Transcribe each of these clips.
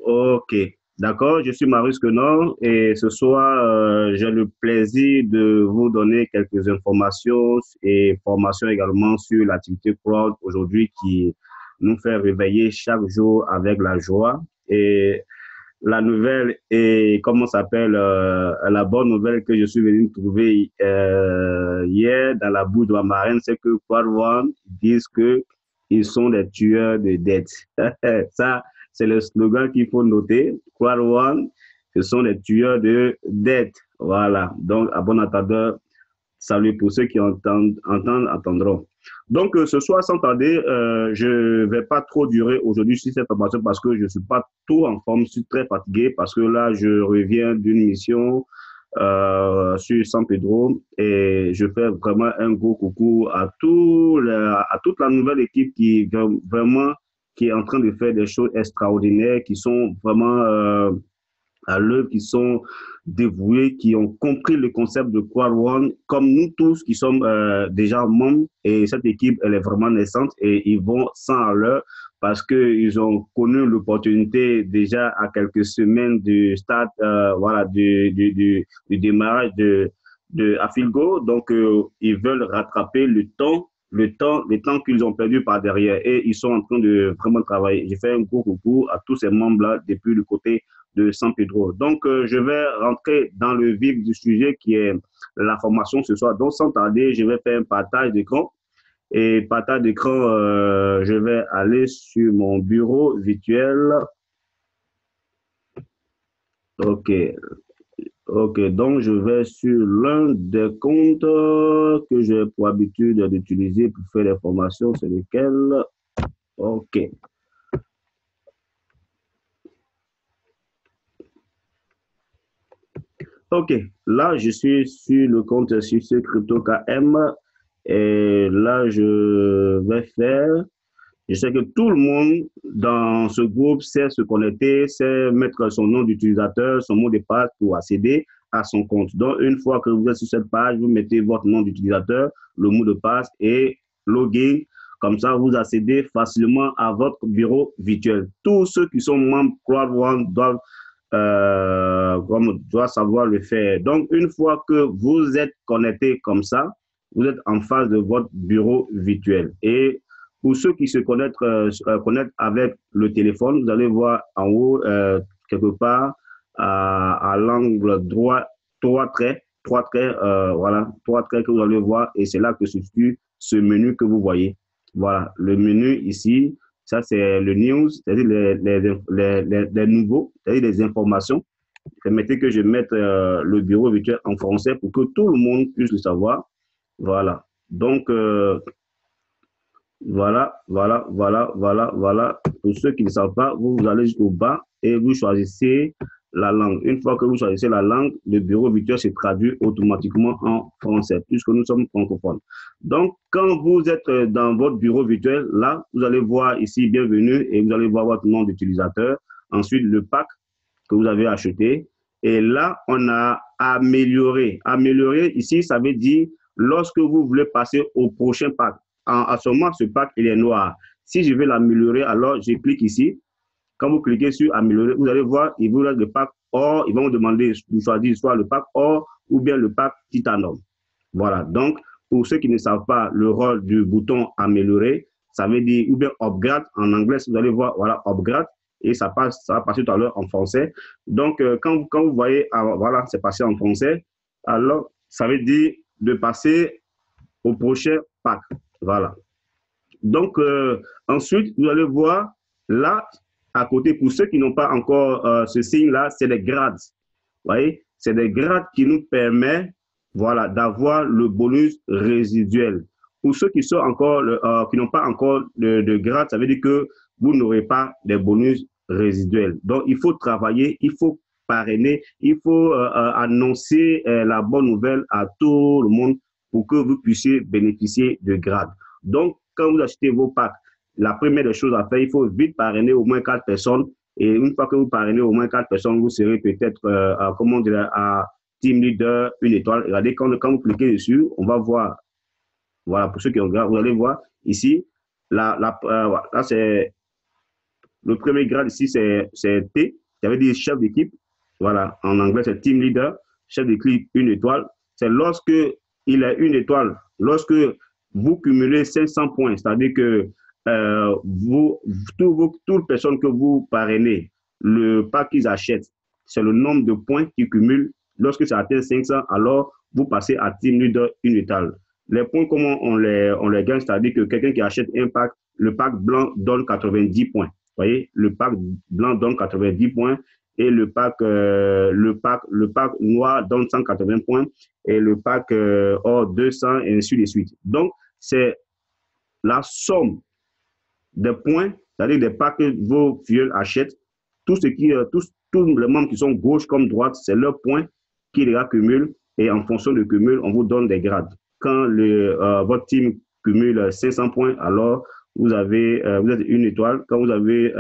Ok, d'accord, je suis Marius Quenon et ce soir, j'ai le plaisir de vous donner quelques informations et formations également sur l'activité crowd aujourd'hui qui nous fait réveiller chaque jour avec la joie. Et la nouvelle et comment ça s'appelle la bonne nouvelle que je suis venu trouver hier dans la bouche de ma marraine, c'est que Quad One disent que ils sont des tueurs de dettes. Ça, c'est le slogan qu'il faut noter. Quad One, ce sont des tueurs de dettes. Voilà. Donc, à bon entendeur, salut pour ceux qui entendront. Donc, ce soir, sans tarder, je ne vais pas trop durer aujourd'hui sur cette formation parce que je ne suis pas trop en forme, je suis très fatigué parce que là, je reviens d'une mission sur San Pedro et je fais vraiment un gros coucou à toute la nouvelle équipe qui vraiment qui est en train de faire des choses extraordinaires, qui sont vraiment à l'œuvre, qui sont dévoués, qui ont compris le concept de Quad One, comme nous tous qui sommes déjà membres. Et cette équipe, elle est vraiment naissante et ils vont 100 à l'heure parce qu'ils ont connu l'opportunité déjà à quelques semaines du start, voilà, du démarrage de Afilgo. Donc, ils veulent rattraper le temps qu'ils ont perdu par derrière et ils sont en train de vraiment travailler. J'ai fait un gros coucou à tous ces membres-là depuis le côté de San Pedro. Donc, je vais rentrer dans le vif du sujet qui est la formation ce soir. Donc, sans tarder, je vais faire un partage d'écran. Et partage d'écran, je vais aller sur mon bureau virtuel. OK. OK. Donc, je vais sur l'un des comptes que j'ai pour habitude d'utiliser pour faire les formations. C'est lequel? OK. OK. Là, je suis sur le compte sur Crypto KM. Et là, je sais que tout le monde dans ce groupe sait se connecter, sait mettre son nom d'utilisateur, son mot de passe pour accéder à son compte. Donc, une fois que vous êtes sur cette page, vous mettez votre nom d'utilisateur, le mot de passe et login. Comme ça, vous accédez facilement à votre bureau virtuel. Tous ceux qui sont membres Crowd One doivent savoir le faire. Donc, une fois que vous êtes connecté comme ça, vous êtes en face de votre bureau virtuel. Et pour ceux qui se connectent avec le téléphone, vous allez voir en haut, quelque part, à l'angle droit, trois traits, voilà, trois traits que vous allez voir, et c'est là que se situe ce menu que vous voyez. Voilà, le menu ici, ça c'est le news, c'est-à-dire les nouveaux, c'est-à-dire les informations. Permettez que je mette le bureau virtuel en français pour que tout le monde puisse le savoir. Voilà. Donc, voilà. Pour ceux qui ne savent pas, vous allez jusqu'au bas et vous choisissez la langue. Une fois que vous choisissez la langue, le bureau virtuel se traduit automatiquement en français, puisque nous sommes francophones. Donc, quand vous êtes dans votre bureau virtuel, là, vous allez voir ici bienvenue et vous allez voir votre nom d'utilisateur. Ensuite, le pack que vous avez acheté. Et là, on a amélioré. Améliorer ici, ça veut dire lorsque vous voulez passer au prochain pack. À ce moment, ce pack, il est noir. Si je veux l'améliorer, alors je clique ici. Quand vous cliquez sur améliorer, vous allez voir, il vous laisse le pack or. Ils vont vous demander de choisir soit le pack or ou bien le pack titanium. Voilà. Donc, pour ceux qui ne savent pas le rôle du bouton améliorer, ça veut dire ou bien upgrade en anglais. Vous allez voir, voilà, upgrade. Et ça va passer tout à l'heure en français. Donc, quand vous voyez, voilà, c'est passé en français, alors ça veut dire de passer au prochain pack. Voilà. Donc, ensuite, vous allez voir là, à côté, pour ceux qui n'ont pas encore ce signe-là, c'est des grades. Vous voyez, c'est des grades qui nous permettent, voilà, d'avoir le bonus résiduel. Pour ceux qui sont encore, qui n'ont pas encore de grade, ça veut dire que vous n'aurez pas des bonus résiduels. Donc, il faut travailler, il faut parrainer, il faut annoncer la bonne nouvelle à tout le monde pour que vous puissiez bénéficier de grades. Donc, quand vous achetez vos packs, la première des choses à faire, il faut vite parrainer au moins 4 personnes. Et une fois que vous parrainez au moins 4 personnes, vous serez peut-être, comment dire, à team leader, une étoile. Regardez, quand vous cliquez dessus, on va voir, voilà, pour ceux qui regardent, vous allez voir ici, là c'est Le premier grade ici, c'est T, qui avait dit chef d'équipe. Voilà, en anglais, c'est team leader, chef d'équipe, une étoile. C'est lorsque il a une étoile, lorsque vous cumulez 500 points, c'est-à-dire que toutes les personnes que vous parrainez, le pack qu'ils achètent, c'est le nombre de points qu'ils cumulent. Lorsque ça atteint 500, alors vous passez à team leader, une étoile. Les points, comment on les gagne, c'est-à-dire que quelqu'un qui achète un pack, le pack blanc donne 90 points. Vous voyez, le pack blanc donne 90 points et le pack noir donne 180 points et le pack or 200 et ainsi de suite. Donc, c'est la somme des points, c'est-à-dire des packs que vos filleuls achètent, tous les membres qui sont gauche comme droite, c'est leurs points qu'ils accumulent et en fonction du cumul, on vous donne des grades. Quand votre team cumule 500 points, alors vous êtes une étoile. Quand vous avez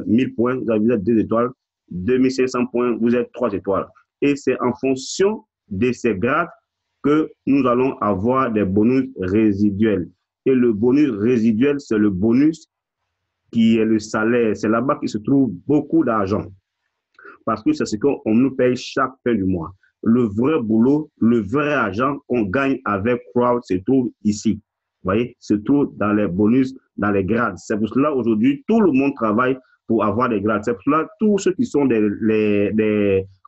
1000 points, vous êtes 2 étoiles. 2500 points, vous êtes 3 étoiles. Et c'est en fonction de ces grades que nous allons avoir des bonus résiduels. Et le bonus résiduel, c'est le bonus qui est le salaire. C'est là-bas qu'il se trouve beaucoup d'argent. Parce que c'est ce qu'on nous paye chaque fin du mois. Le vrai boulot, le vrai argent qu'on gagne avec Crowd se trouve ici. Vous voyez, se trouve dans les bonus, dans les grades. C'est pour cela aujourd'hui, tout le monde travaille pour avoir des grades. C'est pour cela, tous ceux qui sont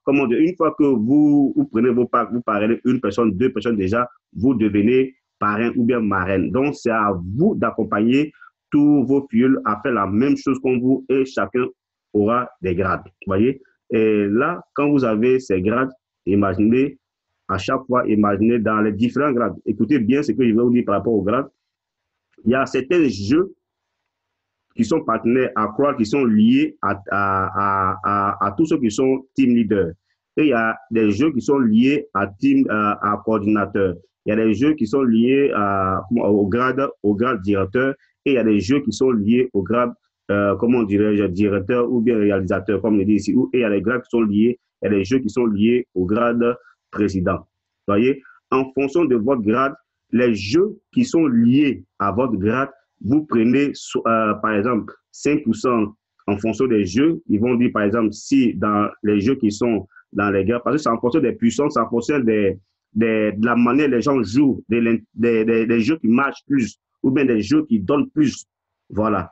comment dire, une fois que vous prenez vos packs, vous parrainez une personne, 2 personnes déjà, vous devenez parrain ou bien marraine. Donc, c'est à vous d'accompagner tous vos filleuls à faire la même chose comme vous et chacun aura des grades. Vous voyez? Et là, quand vous avez ces grades, imaginez, à chaque fois, imaginez dans les différents grades. Écoutez bien ce que je vais vous dire par rapport aux grades. Il y a certains jeux qui sont partenaires à croire, qui sont liés à tous ceux qui sont team leaders. Et il y a des jeux qui sont liés à coordinateur. Il y a des jeux qui sont liés au grade directeur. Et il y a des jeux qui sont liés au grade, comment dirais-je, directeur ou bien réalisateur, comme on le dit ici. Et il y a des grades qui sont liés, il y a des jeux qui sont liés au grade président. Vous voyez, en fonction de votre grade, les jeux qui sont liés à votre grade, vous prenez, par exemple, 5% en fonction des jeux. Ils vont dire, par exemple, si dans les jeux qui sont dans les grades, parce que c'est en fonction des puissances, c'est en fonction de la manière dont les gens jouent, des jeux qui marchent plus, ou bien des jeux qui donnent plus. Voilà.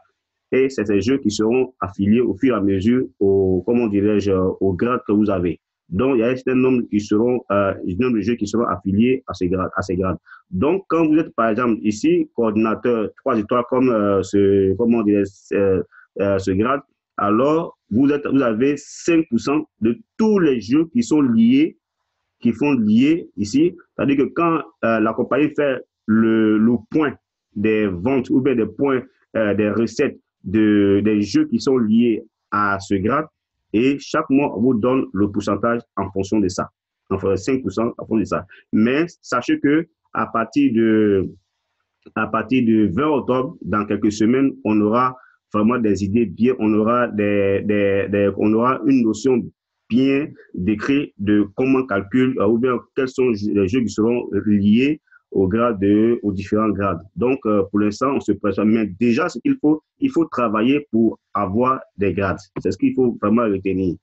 Et c'est ces jeux qui seront affiliés au fur et à mesure comment dirais-je, au grade que vous avez. Donc, il y a un certain nombre de jeux qui seront affiliés à ces grades. Donc, quand vous êtes, par exemple, ici, coordinateur 3 étoiles comme ce grade, alors vous avez 5% de tous les jeux qui sont liés, ici. C'est-à-dire que quand la compagnie fait le point des ventes ou bien des points des recettes des jeux qui sont liés à ce grade, et chaque mois, on vous donne le pourcentage en fonction de ça. Enfin, 5% en fonction de ça. Mais sachez que à partir du 20 octobre, dans quelques semaines, on aura vraiment des idées bien, on aura une notion bien décrite de comment on calcule ou bien quels sont les jeux qui seront liés aux différents grades. Donc, pour l'instant, on se prépare. Mais déjà, ce qu'il faut, il faut travailler pour avoir des grades. C'est ce qu'il faut vraiment retenir.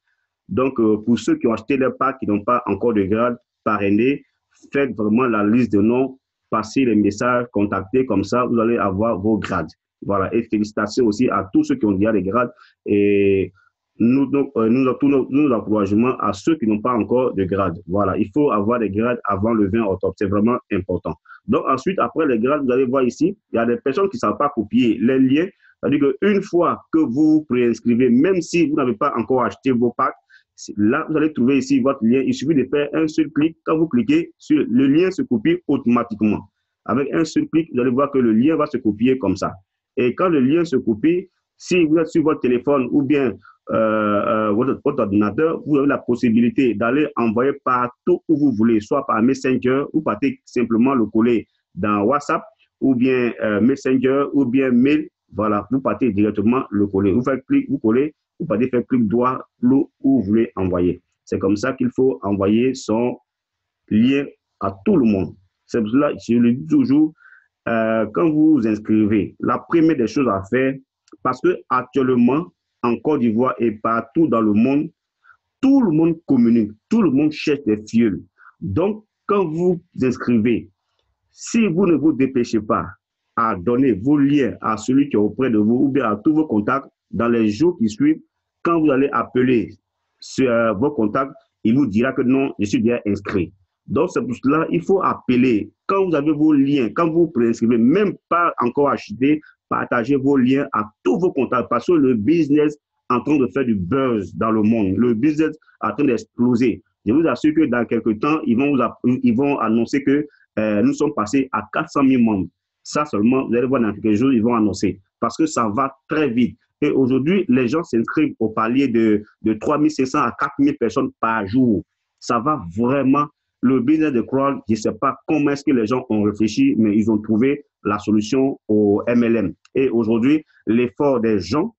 Donc, pour ceux qui ont acheté leur pack, qui n'ont pas encore de grade parrainé, faites vraiment la liste de noms, passez les messages, contactez, comme ça, vous allez avoir vos grades. Voilà. Et félicitations aussi à tous ceux qui ont déjà des grades. Et tous nos encouragements à ceux qui n'ont pas encore de grade. Voilà, il faut avoir des grades avant le 20 octobre, c'est vraiment important. Donc ensuite, après les grades, vous allez voir ici, il y a des personnes qui ne savent pas copier les liens. C'est-à-dire qu'une fois que vous vous préinscrivez, même si vous n'avez pas encore acheté vos packs, là, vous allez trouver ici votre lien. Il suffit de faire un seul clic. Quand vous cliquez, le lien se copie automatiquement. Avec un seul clic, vous allez voir que le lien va se copier comme ça. Et quand le lien se copie, si vous êtes sur votre téléphone ou bien votre ordinateur, vous avez la possibilité d'aller envoyer partout où vous voulez, soit par Messenger ou par simplement le coller dans WhatsApp ou bien Messenger ou bien mail. Voilà, vous partez directement le coller. Vous faites clic, vous collez, vous partez faire clic droit où vous voulez envoyer. C'est comme ça qu'il faut envoyer son lien à tout le monde. C'est pour cela, je le dis toujours, quand vous vous inscrivez, la première des choses à faire, parce que actuellement, en Côte d'Ivoire et partout dans le monde, tout le monde communique, tout le monde cherche des fioles. Donc, quand vous vous inscrivez, si vous ne vous dépêchez pas à donner vos liens à celui qui est auprès de vous ou bien à tous vos contacts, dans les jours qui suivent, quand vous allez appeler sur vos contacts, il vous dira que non, je suis déjà inscrit. Donc, c'est pour cela il faut appeler. Quand vous avez vos liens, quand vous vous préinscrivez, même pas encore acheter, partagez vos liens à tous vos contacts parce que le business est en train de faire du buzz dans le monde. Le business est en train d'exploser. Je vous assure que dans quelques temps, ils vont annoncer que nous sommes passés à 400 000 membres. Ça seulement, vous allez voir dans quelques jours, ils vont annoncer parce que ça va très vite. Et aujourd'hui, les gens s'inscrivent au palier de 3 500 à 4 000 personnes par jour. Ça va vraiment. Le business de crowd, je ne sais pas comment est-ce que les gens ont réfléchi, mais ils ont trouvé la solution au MLM. Et aujourd'hui, l'effort des gens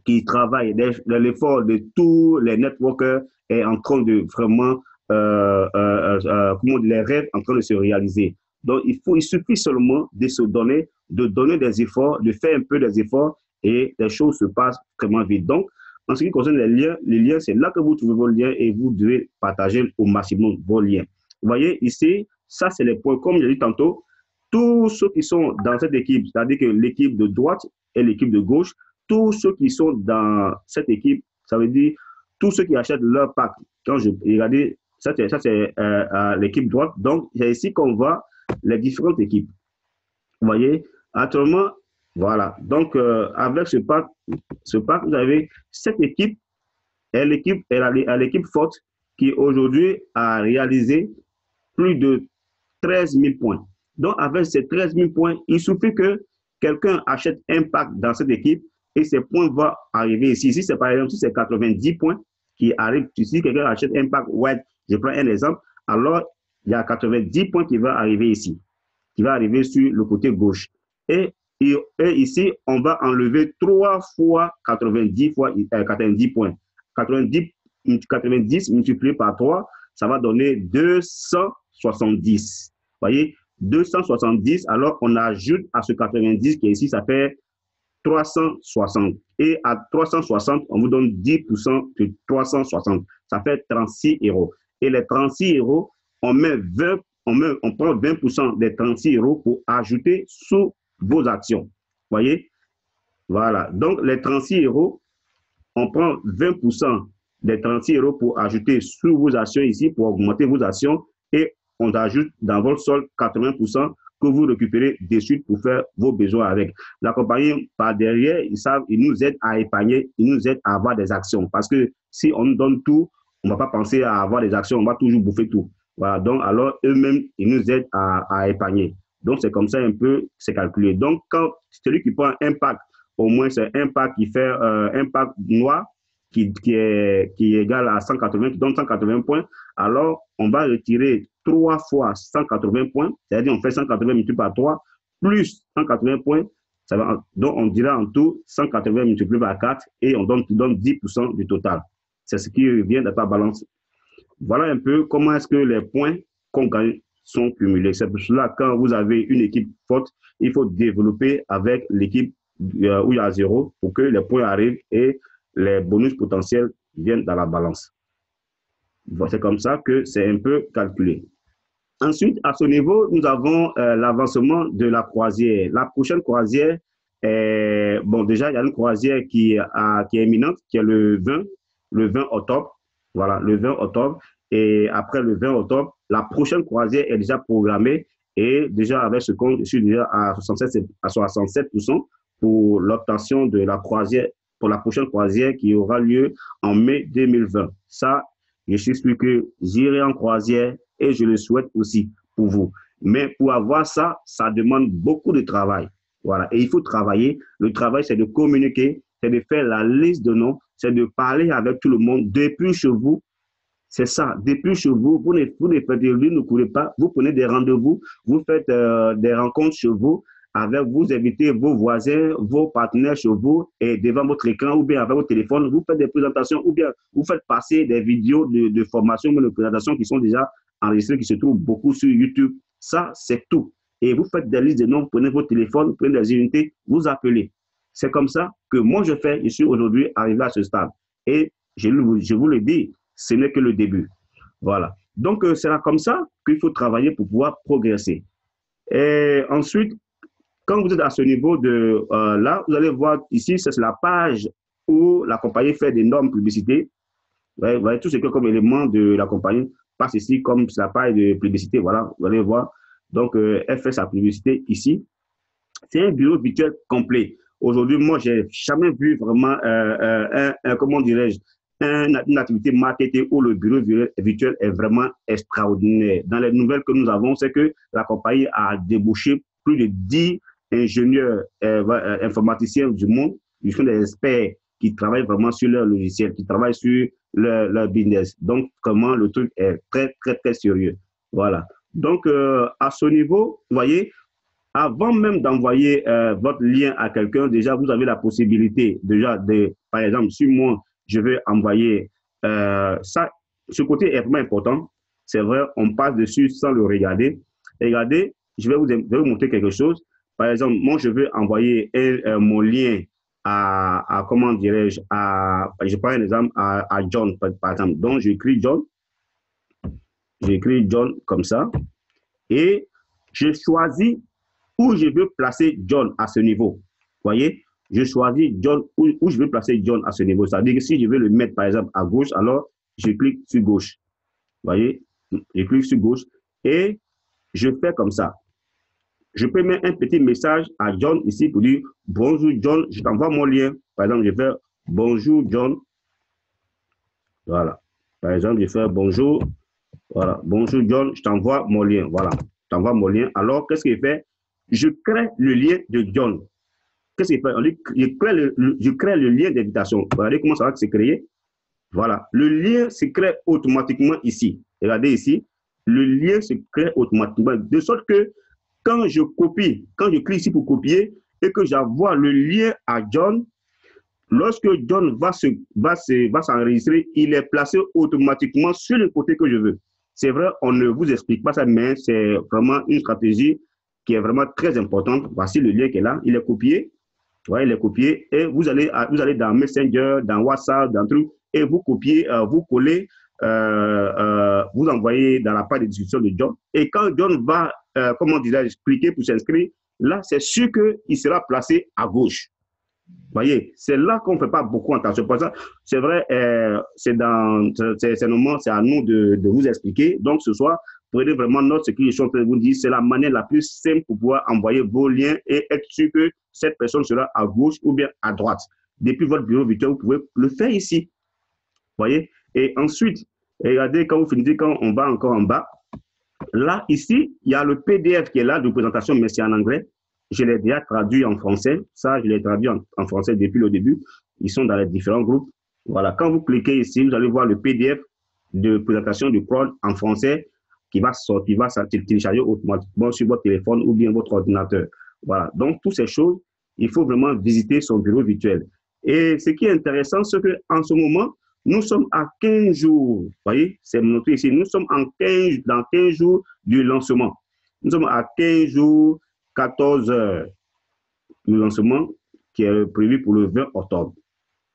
qui travaillent, l'effort de tous les networkers est en train de vraiment, comment dire, les rêves en train de se réaliser. Donc, il suffit seulement de se donner, de donner des efforts, de faire un peu des efforts et les choses se passent vraiment vite. Donc, en ce qui concerne les liens, c'est là que vous trouvez vos liens et vous devez partager au maximum vos liens. Vous voyez ici, ça c'est les points, comme j'ai dit tantôt, tous ceux qui sont dans cette équipe, c'est-à-dire que l'équipe de droite et l'équipe de gauche, tous ceux qui sont dans cette équipe, ça veut dire tous ceux qui achètent leur pack. Quand je regarde, ça c'est l'équipe droite. Donc, c'est ici qu'on voit les différentes équipes. Vous voyez, actuellement, voilà. Donc, avec ce pack, vous avez cette équipe, l'équipe forte qui aujourd'hui a réalisé plus de 13 000 points. Donc, avec ces 13 000 points, il suffit que quelqu'un achète un pack dans cette équipe et ces points vont arriver ici. Ici, c'est par exemple, si c'est 90 points qui arrivent, si quelqu'un achète un pack white, je prends un exemple, alors il y a 90 points qui vont arriver ici, qui va arriver sur le côté gauche. Et ici, on va enlever 3 fois 90 fois 90 points. 90 multiplié par 3, ça va donner 270. Vous voyez, 270, alors on ajoute à ce 90 qui est ici, ça fait 360. Et à 360, on vous donne 10% de 360. Ça fait 36 euros. Et les 36 euros, on prend 20% des 36 euros pour ajouter sous vos actions. Vous voyez? Voilà. Donc, les 36 euros, on prend 20% des 36 euros pour ajouter sous vos actions ici, pour augmenter vos actions, et on ajoute dans votre solde 80% que vous récupérez de suite pour faire vos besoins avec. La compagnie, par derrière, ils nous aident à épargner, ils nous aident à avoir des actions. Parce que si on nous donne tout, on ne va pas penser à avoir des actions, on va toujours bouffer tout. Voilà, donc alors eux-mêmes, ils nous aident à épargner. Donc c'est comme ça un peu, c'est calculé. Donc quand celui qui prend un pack, au moins c'est un pack qui fait un pack noir qui est égal à 180, qui donne 180 points, alors on va retirer 3 fois 180 points, c'est-à-dire on fait 180 multiplié par 3 plus 180 points, donc on dira en tout 180 multiplié par 4 et on donne 10% du total. C'est ce qui revient dans ta balance. Voilà un peu comment est-ce que les points qu'on gagne sont cumulés. C'est pour cela quand vous avez une équipe forte, il faut développer avec l'équipe où il y a 0 pour que les points arrivent et les bonus potentiels viennent dans la balance. C'est comme ça que c'est un peu calculé. Ensuite, à ce niveau, nous avons l'avancement de la croisière. La prochaine croisière, bon, déjà, il y a une croisière qui est imminente, qui est le 20 octobre. Voilà, le 20 octobre. Et après le 20 octobre, la prochaine croisière est déjà programmée. Et déjà, avec ce compte, je suis déjà à 67% pour l'obtention de la croisière, pour la prochaine croisière qui aura lieu en mai 2020. Ça, je suis sûr que j'irai en croisière et je le souhaite aussi pour vous. Mais pour avoir ça, ça demande beaucoup de travail. Voilà. Et il faut travailler. Le travail, c'est de communiquer, c'est de faire la liste de noms, c'est de parler avec tout le monde depuis chez vous. C'est ça. Depuis chez vous, vous ne courez pas. Vous prenez des rendez-vous, vous faites des rencontres chez vous, vous invitez vos voisins, vos partenaires chez vous et devant votre écran ou bien avec votre téléphone, vous faites des présentations ou bien vous faites passer des vidéos de formation ou de présentation qui sont déjà enregistrées, qui se trouvent beaucoup sur YouTube. Ça, c'est tout. Et vous faites des listes de noms, vous prenez votre téléphone, vous prenez des unités, vous appelez. C'est comme ça que moi je fais. Je suis aujourd'hui arrivé à ce stade. Et je vous le dis, ce n'est que le début. Voilà. Donc, c'est là comme ça qu'il faut travailler pour pouvoir progresser. Et ensuite, quand vous êtes à ce niveau de là, vous allez voir ici, c'est la page où la compagnie fait d'énormes publicités. Vous voyez tout ce que comme élément de la compagnie passe ici comme la page de publicité. Voilà, vous allez voir. Donc, elle fait sa publicité ici. C'est un bureau virtuel complet. Aujourd'hui, moi, j'ai jamais vu vraiment, comment dirais-je, une activité marketing où le bureau virtuel est vraiment extraordinaire. Dans les nouvelles que nous avons, c'est que la compagnie a débauché plus de 10 ingénieurs informaticiens du monde. Ils sont des experts qui travaillent vraiment sur leur logiciel, qui travaillent sur leur business. Donc, comment le truc est très, très, très sérieux. Voilà. Donc, à ce niveau, vous voyez, avant même d'envoyer votre lien à quelqu'un, déjà, vous avez la possibilité, déjà, par exemple, si moi, je veux envoyer ça, ce côté est vraiment important. C'est vrai, on passe dessus sans le regarder. Regardez, je vais vous montrer quelque chose. Par exemple, moi, je veux envoyer mon lien à comment dirais-je, je prends un exemple, à John, par exemple. Donc, j'écris John comme ça, et je choisis où je veux placer John à ce niveau. Vous voyez, je choisis John où je veux placer John à ce niveau. C'est-à-dire que si je veux le mettre, par exemple, à gauche, alors je clique sur gauche. Vous voyez, je clique sur gauche et je fais comme ça. Je peux mettre un petit message à John ici pour dire « Bonjour John, je t'envoie mon lien. » Par exemple, je fais « Bonjour John. » Voilà. Par exemple, je fais « Bonjour. » Voilà. « Bonjour John, je t'envoie mon lien. » Voilà. Je t'envoie mon lien. Alors, qu'est-ce qu'il fait? Je crée le lien de John. Qu'est-ce qu'il fait? Je crée le lien d'invitation. Regardez comment ça va se créer. Voilà. Le lien se crée automatiquement ici. Regardez ici. Le lien se crée automatiquement. De sorte que quand je copie, quand je clique ici pour copier et que j'envoie le lien à John, lorsque John va s'enregistrer, il est placé automatiquement sur le côté que je veux. C'est vrai, on ne vous explique pas ça, mais c'est vraiment une stratégie qui est vraiment très importante. Voici le lien qui est là, il est copié. Ouais, il est copié et vous allez dans Messenger, dans WhatsApp, dans truc, et vous copiez, vous collez, vous envoyez dans la page de discussion de John. Et quand John va, comment dirais-je, cliquer pour s'inscrire, là, c'est sûr qu'il sera placé à gauche. Vous voyez, c'est là qu'on ne fait pas beaucoup attention. Pour ça, c'est vrai, c'est à nous de vous expliquer. Donc, ce soir, prenez vraiment note ce que je suis en train de vous dire. C'est la manière la plus simple pour pouvoir envoyer vos liens et être sûr que cette personne sera à gauche ou bien à droite. Depuis votre bureau virtuel, vous pouvez le faire ici. Vous voyez? Et ensuite, regardez, quand vous finissez, quand on va encore en bas, là, ici, il y a le PDF qui est là de présentation, mais c'est en anglais. Je l'ai déjà traduit en français. Ça, je l'ai traduit en français depuis le début. Ils sont dans les différents groupes. Voilà. Quand vous cliquez ici, vous allez voir le PDF de présentation du Crowd en français qui va sortir, va télécharger automatiquement sur votre téléphone ou bien votre ordinateur. Voilà. Donc, toutes ces choses, il faut vraiment visiter son bureau virtuel. Et ce qui est intéressant, c'est qu'en ce moment, nous sommes à 15 jours. Vous voyez, c'est noté ici. Nous sommes dans 15 jours du lancement. Nous sommes à 15 jours, 14 heures du lancement qui est prévu pour le 20 octobre. Vous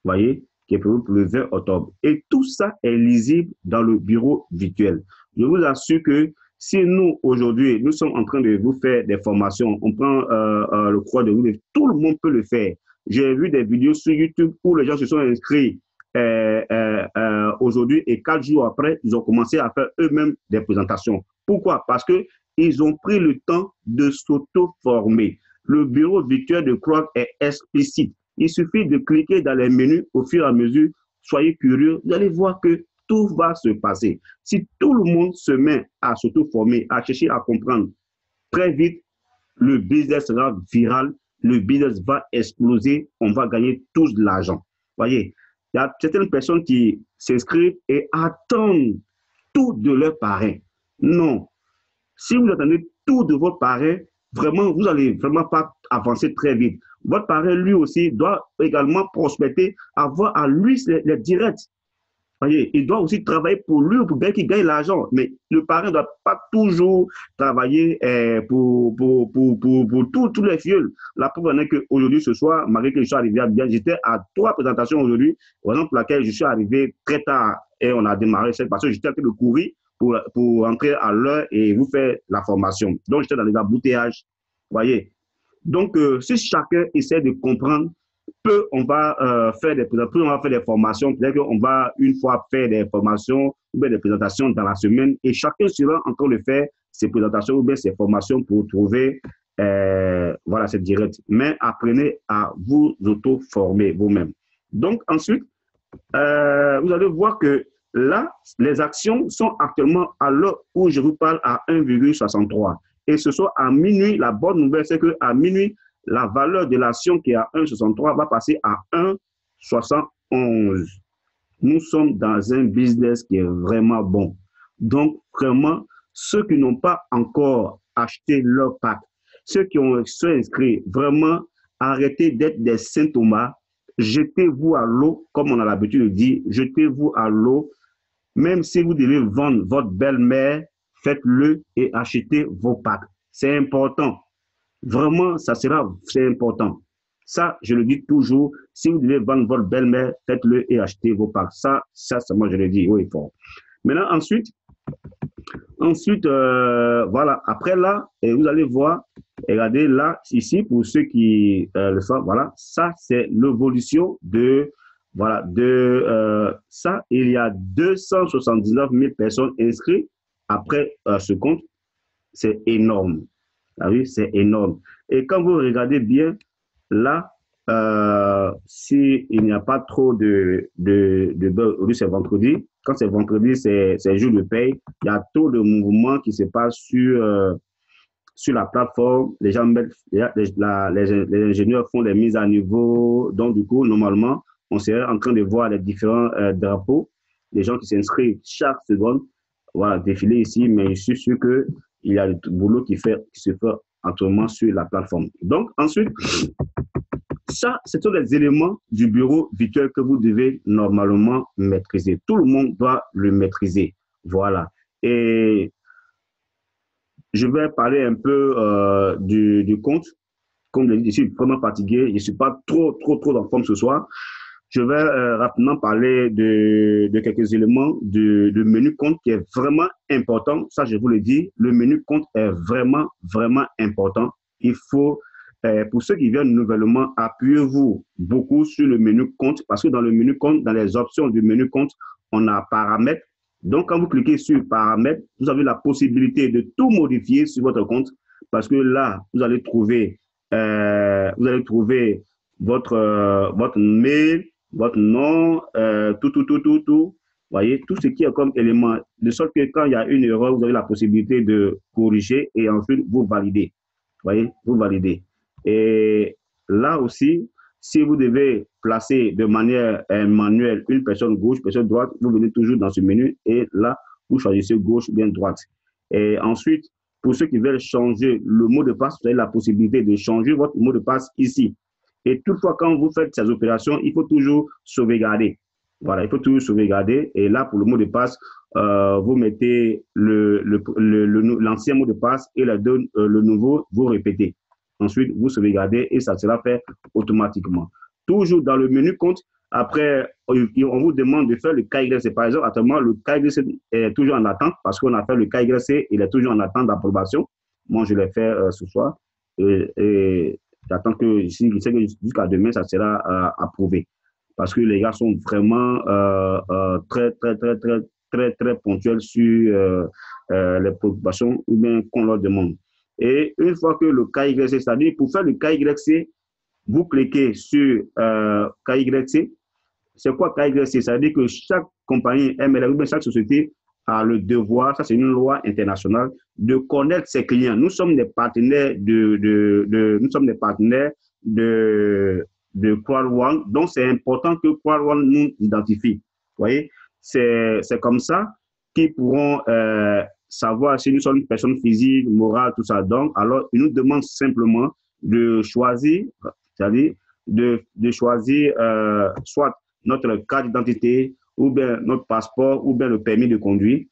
voyez, qui est prévu pour le 20 octobre. Et tout ça est lisible dans le bureau virtuel. Je vous assure que si nous, aujourd'hui, nous sommes en train de vous faire des formations, on prend le croix de vous, tout le monde peut le faire. J'ai vu des vidéos sur YouTube où les gens se sont inscrits aujourd'hui et 4 jours après, ils ont commencé à faire eux-mêmes des présentations. Pourquoi? Parce qu'ils ont pris le temps de s'auto-former. Le bureau virtuel de Crowd est explicite. Il suffit de cliquer dans les menus au fur et à mesure. Soyez curieux, vous allez voir que tout va se passer. Si tout le monde se met à s'auto-former, à chercher à comprendre, très vite, le business sera viral, le business va exploser, on va gagner tous de l'argent. Voyez, il y a certaines personnes qui s'inscrivent et attendent tout de leur parrain. Non. Si vous attendez tout de votre parrain, vraiment, vous n'allez vraiment pas avancer très vite. Votre parrain, lui aussi, doit également prospecter, avoir à lui les directs. Voyez, il doit aussi travailler pour lui, pour bien qu'il gagne l'argent. Mais le parent ne doit pas toujours travailler pour tous les fioles. La preuve en est qu'aujourd'hui, ce soir, malgré que je suis arrivé à bien, j'étais à 3 présentations aujourd'hui, raison pour laquelle je suis arrivé très tard et on a démarré cette parce que j'étais en train de courir pour entrer à l'heure et vous faire la formation. Donc, j'étais dans les embouteillages. Voyez. Donc, si chacun essaie de comprendre, peu on va faire des formations, peut-être qu'on va une fois faire des formations ou bien des présentations dans la semaine et chacun sera en train de faire ses présentations ou bien ses formations pour trouver voilà, cette directe. Mais apprenez à vous auto-former vous-même. Donc ensuite, vous allez voir que là, les actions sont actuellement à l'heure où je vous parle à 1,63. Et ce soir à minuit, la bonne nouvelle, c'est qu'à minuit, la valeur de l'action qui est à 1,63 va passer à 1,71. Nous sommes dans un business qui est vraiment bon. Donc, vraiment, ceux qui n'ont pas encore acheté leur pack, ceux qui sont inscrits, vraiment, arrêtez d'être des Saint Thomas. Jetez-vous à l'eau, comme on a l'habitude de dire, jetez-vous à l'eau. Même si vous devez vendre votre belle-mère, faites-le et achetez vos packs. C'est important. Vraiment, c'est important. Ça, je le dis toujours. Si vous devez vendre votre belle-mère, faites-le et achetez vos packs. Ça, moi, je le dis oui, fort. Maintenant, ensuite, voilà. Après là, vous allez voir, regardez là, ici, pour ceux qui le savent, voilà. Ça, c'est l'évolution voilà, ça. Il y a 279 000 personnes inscrites après ce compte. C'est énorme. Ah oui, c'est énorme. Et quand vous regardez bien, là, s'il n'y a pas trop de aujourd'hui c'est vendredi. Quand c'est vendredi, c'est jour de paye. Il y a trop de mouvements qui se passent sur la plateforme. Les gens mettent, les ingénieurs font des mises à niveau. Donc, du coup, normalement, on serait en train de voir les différents drapeaux, les gens qui s'inscrivent chaque seconde. Voilà, défiler ici, mais je suis sûr qu'il y a du boulot qui se fait entièrement sur la plateforme. Donc, ensuite, ça, ce sont les éléments du bureau virtuel que vous devez normalement maîtriser. Tout le monde doit le maîtriser. Voilà. Et je vais parler un peu du compte. Comme je l'ai dit, je suis vraiment fatigué. Je ne suis pas trop en forme ce soir. Je vais rapidement parler de quelques éléments du menu compte qui est vraiment important. Ça, je vous le dis, le menu compte est vraiment important. Il faut, pour ceux qui viennent nouvellement, appuyez-vous beaucoup sur le menu compte parce que dans le menu compte, dans les options du menu compte, on a paramètres. Donc, quand vous cliquez sur paramètres, vous avez la possibilité de tout modifier sur votre compte parce que là, vous allez trouver votre mail, votre nom, tout. Voyez, tout ce qui est comme élément, de sorte que quand il y a une erreur, vous avez la possibilité de corriger et ensuite vous validez. Voyez, vous validez. Et là aussi, si vous devez placer de manière manuelle une personne gauche, personne droite, vous venez toujours dans ce menu et là, vous choisissez gauche ou bien droite. Et ensuite, pour ceux qui veulent changer le mot de passe, vous avez la possibilité de changer votre mot de passe ici. Et toutefois, quand vous faites ces opérations, il faut toujours sauvegarder. Voilà, il faut toujours sauvegarder. Et là, pour le mot de passe, vous mettez l'ancien mot de passe et le nouveau, vous répétez. Ensuite, vous sauvegardez et ça sera fait automatiquement. Toujours dans le menu compte, après, on vous demande de faire le KYC. Par exemple, actuellement, le KYC est toujours en attente parce qu'on a fait le KYC, il est toujours en attente d'approbation. Moi, je l'ai fait ce soir. Et j'attends que jusqu'à demain, ça sera approuvé. Parce que les gars sont vraiment très ponctuels sur les préoccupations ou bien qu'on leur demande. Et une fois que le KYC, c'est-à-dire pour faire le KYC, vous cliquez sur KYC. C'est quoi KYC? C'est-à-dire que chaque compagnie MLM ou bien chaque société a le devoir, ça c'est une loi internationale, de connaître ses clients. Nous sommes des partenaires de CrowdOne, donc c'est important que CrowdOne nous identifie. Vous voyez, c'est comme ça qu'ils pourront savoir si nous sommes une personne physique, morale, tout ça. Donc, alors, ils nous demandent simplement de choisir, c'est-à-dire de choisir soit notre carte d'identité ou bien notre passeport, ou bien le permis de conduire.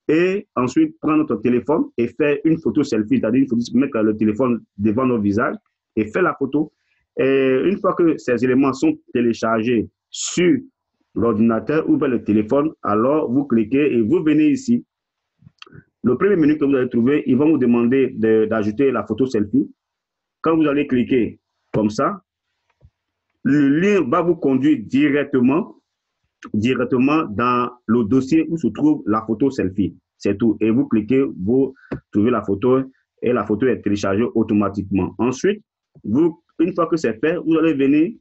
Et ensuite, prendre notre téléphone et faire une photo selfie, c'est-à-dire une photo, mettre le téléphone devant notre visage et faire la photo. Et une fois que ces éléments sont téléchargés sur l'ordinateur ou bien le téléphone, alors vous cliquez et vous venez ici. Le premier menu que vous allez trouver, ils vont vous demander d'ajouter la photo selfie. Quand vous allez cliquer comme ça, le lien va vous conduire directement dans le dossier où se trouve la photo selfie. C'est tout. Et vous cliquez, vous trouvez la photo et la photo est téléchargée automatiquement. Ensuite, une fois que c'est fait, vous allez venir,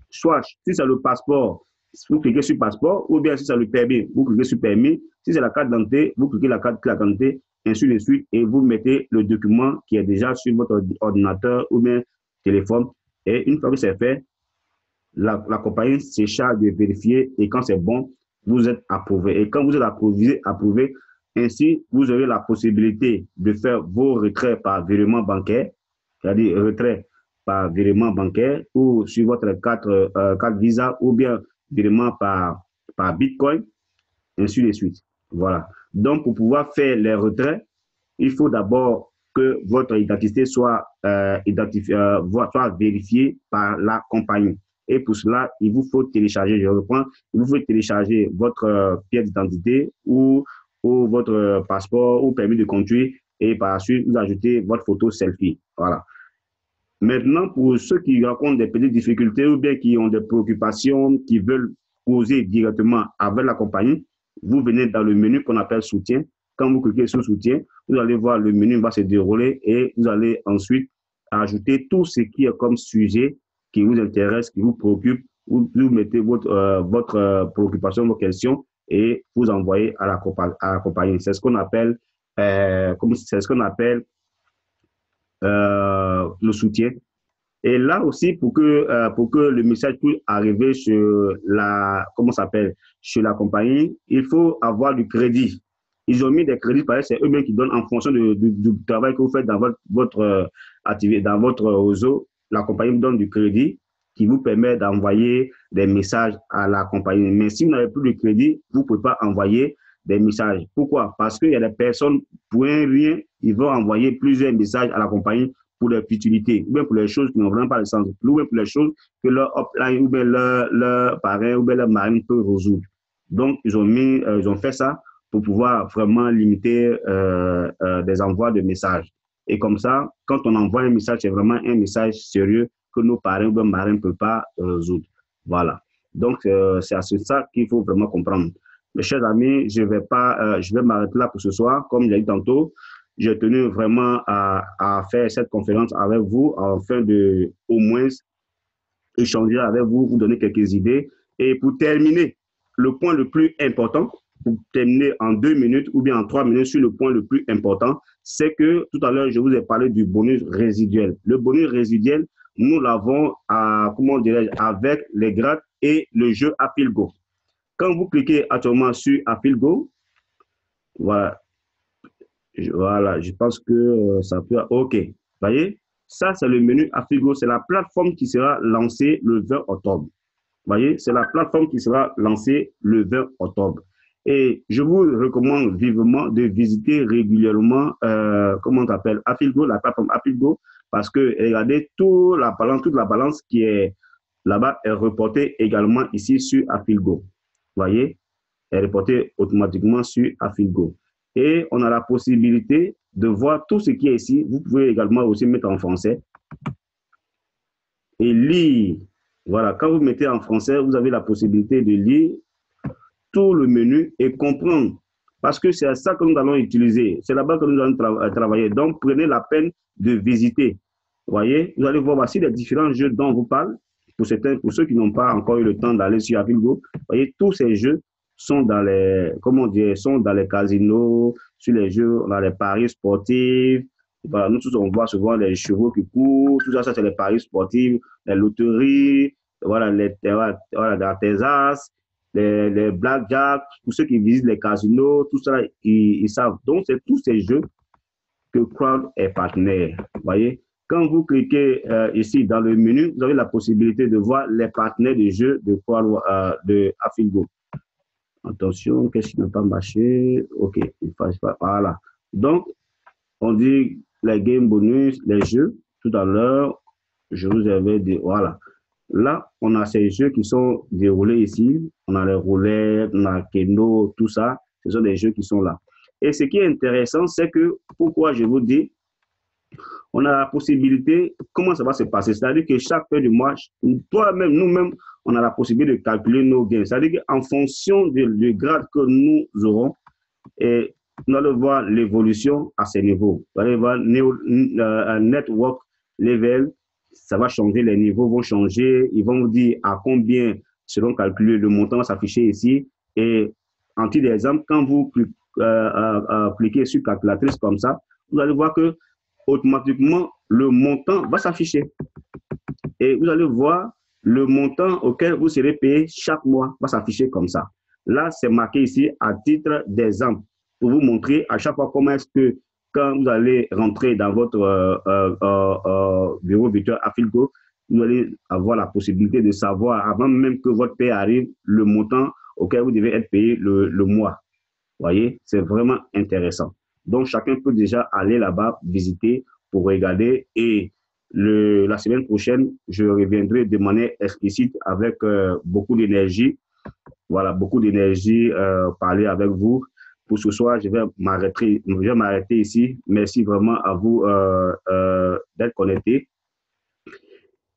soit si c'est le passeport, vous cliquez sur passeport, ou bien si c'est le permis, vous cliquez sur permis. Si c'est la carte d'identité, vous cliquez la carte d'identité, ainsi de suite, et vous mettez le document qui est déjà sur votre ordinateur ou bien téléphone. Et une fois que c'est fait, la compagnie se charge de vérifier et quand c'est bon, vous êtes approuvé. Et quand vous êtes approuvé, ainsi, vous aurez la possibilité de faire vos retraits par virement bancaire, c'est-à-dire retrait par virement bancaire ou sur votre carte Visa ou bien virement par Bitcoin, ainsi de suite. Voilà. Donc, pour pouvoir faire les retraits, il faut d'abord que votre identité soit vérifiée par la compagnie. Et pour cela, il vous faut télécharger, je reprends, il vous faut télécharger votre pièce d'identité ou votre passeport ou permis de conduire et par la suite, vous ajoutez votre photo selfie. Voilà. Maintenant, pour ceux qui rencontrent des petites difficultés ou bien qui ont des préoccupations, qui veulent causer directement avec la compagnie, vous venez dans le menu qu'on appelle soutien. Quand vous cliquez sur soutien, vous allez voir le menu va se dérouler et vous allez ensuite ajouter tout ce qui est comme sujet qui vous intéresse, qui vous préoccupe. Vous mettez votre préoccupation, vos questions et vous envoyez à la compagnie. C'est ce qu'on appelle, le soutien. Et là aussi, pour que le message puisse arriver sur sur la compagnie, il faut avoir du crédit. Ils ont mis des crédits, parce que c'est eux-mêmes qui donnent en fonction du travail que vous faites dans votre activité, dans votre réseau. La compagnie vous donne du crédit qui vous permet d'envoyer des messages à la compagnie. Mais si vous n'avez plus de crédit, vous ne pouvez pas envoyer des messages. Pourquoi? Parce qu'il y a des personnes, pour un rien, ils vont envoyer plusieurs messages à la compagnie pour leur futilités, ou bien pour les choses qui n'ont vraiment pas de sens, ou bien pour les choses que leur upline, ou bien leur parrain, ou bien leur marine peut résoudre. Donc, ils ont fait ça pour pouvoir vraiment limiter des envois de messages. Et comme ça, quand on envoie un message, c'est vraiment un message sérieux que nos parrains ou bien marins ne peuvent pas résoudre. Voilà. Donc, c'est à ça qu'il faut vraiment comprendre. Mes chers amis, je vais m'arrêter là pour ce soir. Comme je l'ai dit tantôt, j'ai tenu vraiment à faire cette conférence avec vous afin de, au moins, échanger avec vous, vous donner quelques idées. Et pour terminer, le point le plus important, pour terminer en 2 minutes ou bien en 3 minutes sur le point le plus important, c'est que tout à l'heure, je vous ai parlé du bonus résiduel. Le bonus résiduel, nous l'avons, avec les grades et le jeu Apilgo. Quand vous cliquez actuellement sur Apilgo, voilà, je pense que ça peut... OK, vous voyez, ça, c'est le menu Apilgo. C'est la plateforme qui sera lancée le 20 octobre. Vous voyez, c'est la plateforme qui sera lancée le 20 octobre. Et je vous recommande vivement de visiter régulièrement, comment on appelle, Apilgo, la plateforme Apilgo, parce que regardez, toute la balance qui est là-bas est reportée également ici sur Apilgo. Vous voyez, est reportée automatiquement sur Apilgo. Et on a la possibilité de voir tout ce qui est ici. Vous pouvez également aussi mettre en français et lire. Voilà, quand vous mettez en français, vous avez la possibilité de lire tout le menu et comprendre. Parce que c'est ça que nous allons utiliser. C'est là-bas que nous allons travailler. Donc, prenez la peine de visiter. Vous voyez, vous allez voir voici les différents jeux dont on vous parle. Pour ceux qui n'ont pas encore eu le temps d'aller sur Apilgo, vous voyez, tous ces jeux sont dans les casinos, sur les jeux, dans les paris sportifs. Voilà, nous tous, on voit souvent les chevaux qui courent, tout ça, c'est les paris sportifs, les loteries, voilà, les Texas, les blackjack, pour ceux qui visitent les casinos, tout ça, ils savent. Donc, c'est tous ces jeux que Crowd est partenaire. Vous voyez, quand vous cliquez ici dans le menu, vous avez la possibilité de voir les partenaires de jeux de Crowd, de Apilgo. Attention, qu'est-ce qui n'a pas marché? OK, voilà. Donc, on dit les game bonus, les jeux. Tout à l'heure, je vous avais dit, voilà. Là, on a ces jeux qui sont déroulés ici. On a les roulettes, on a Keno, tout ça. Ce sont des jeux qui sont là. Et ce qui est intéressant, c'est que, pourquoi je vous dis, on a la possibilité, comment ça va se passer? C'est-à-dire que chaque fin du mois, toi-même, nous-mêmes, on a la possibilité de calculer nos gains. C'est-à-dire qu'en fonction du grade que nous aurons, et nous allons voir l'évolution à ces niveaux. Vous allez voir network level, ça va changer, les niveaux vont changer. Ils vont vous dire à combien seront calculés, le montant va s'afficher ici. Et en titre d'exemple, quand vous cliquez sur calculatrice comme ça, vous allez voir que automatiquement, le montant va s'afficher. Et vous allez voir le montant auquel vous serez payé chaque mois va s'afficher comme ça. Là, c'est marqué ici à titre d'exemple pour vous montrer à chaque fois comment est-ce que quand vous allez rentrer dans votre bureau virtuel Afilgo, vous allez avoir la possibilité de savoir, avant même que votre paie arrive, le montant auquel vous devez être payé le mois. Vous voyez, c'est vraiment intéressant. Donc, chacun peut déjà aller là-bas, visiter pour regarder. Et la semaine prochaine, je reviendrai de manière explicite avec beaucoup d'énergie. Voilà, beaucoup d'énergie, parler avec vous. Pour ce soir, je vais m'arrêter ici. Merci vraiment à vous d'être connectés.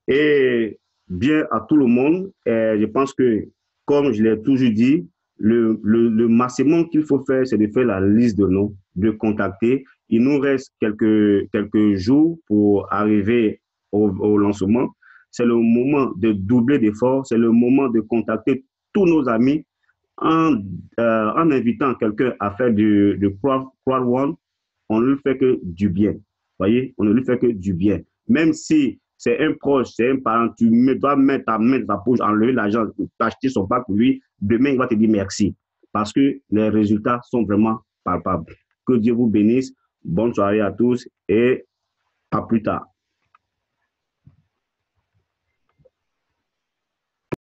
Et bien à tout le monde, je pense que, comme je l'ai toujours dit, le maximum qu'il faut faire, c'est de faire la liste de noms, de contacter. Il nous reste quelques jours pour arriver au lancement. C'est le moment de doubler d'efforts, c'est le moment de contacter tous nos amis en invitant quelqu'un à faire du crowd one. On ne lui fait que du bien. Voyez, on ne lui fait que du bien. Même si c'est un proche, c'est un parent, tu dois mettre ta main dans ta poche, enlever l'argent, acheter son pack pour lui, demain, il va te dire merci. Parce que les résultats sont vraiment palpables. Que Dieu vous bénisse. Bonne soirée à tous et à plus tard.